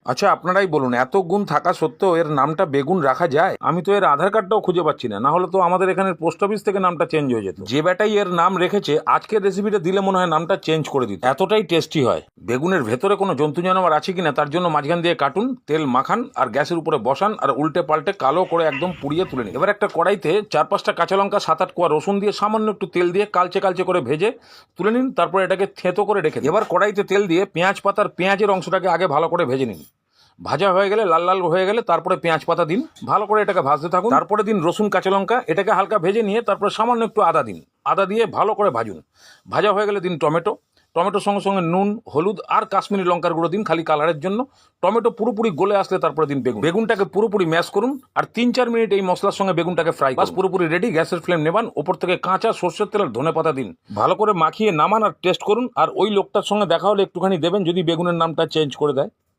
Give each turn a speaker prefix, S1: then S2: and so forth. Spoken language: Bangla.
S1: আচ্ছা, আপনারাই বলুন, এত গুণ থাকা সত্ত্বেও এর নামটা বেগুন রাখা যায়? আমি তো এর আধার কার্ডটাও খুঁজে পাচ্ছি না, না হলে তো আমাদের এখানের পোস্ট অফিস থেকে নামটা চেঞ্জ হয়ে যেত। যে বেটাই এর নাম রেখেছে, আজকের রেসিপিটা দিলে মনে হয় নামটা চেঞ্জ করে দিত, এতটাই টেস্টি হয়। বেগুনের ভেতরে কোনো জন্তু জানোয়ার আছে কিনা তার জন্য মাঝখান দিয়ে কাটুন, তেল মাখান আর গ্যাসের উপরে বসান আর উল্টে পাল্টে কালো করে একদম পুড়িয়ে তুলে নিন। এবার একটা কড়াইতে 4-5টা কাঁচা লঙ্কা, 7-8 কোয়া রসুন দিয়ে সামান্য একটু তেল দিয়ে কালচে কালচে করে ভেজে তুলে নিন। তারপর এটাকে থেঁতো করে রেখে দিন। এবার কড়াইতে তেল দিয়ে পেঁয়াজ পাতার পেঁয়াজের অংশটাকে আগে ভালো করে ভেজে নিন। ভাজা হয়ে গেলে, লাল লাল হয়ে গেলে তারপরে পেঁয়াজ পাতা দিন, ভালো করে এটাকে ভাজতে থাকুন। তারপরে দিন রসুন কাঁচা লঙ্কা, এটাকে হালকা ভেজে নিয়ে তারপরে সামান্য একটু আদা দিন। আদা দিয়ে ভালো করে ভাজুন। ভাজা হয়ে গেলে দিন টমেটো। টমেটোর সঙ্গে সঙ্গে নুন, হলুদ আর কাশ্মীরি লঙ্কার গুঁড়ো দিন খালি কালারের জন্য। টমেটো পুরোপুরি গলে আসলে তারপরে দিন বেগুন। বেগুনটাকে পুরোপুরি ম্যাশ করুন আর 3-4 মিনিট এই মশলার সঙ্গে বেগুনটাকে ফ্রাই করুন। পুরোপুরি রেডি। গ্যাসের ফ্লেম নেবান, ওপর থেকে কাঁচা সর্ষের তেল আর ধনে পাতা দিন, ভালো করে মাখিয়ে নামান আর টেস্ট করুন। আর ওই লোকটার সঙ্গে দেখা হলে একটুখানি দেবেন যদি বেগুনের নামটা চেঞ্জ করে দেয়।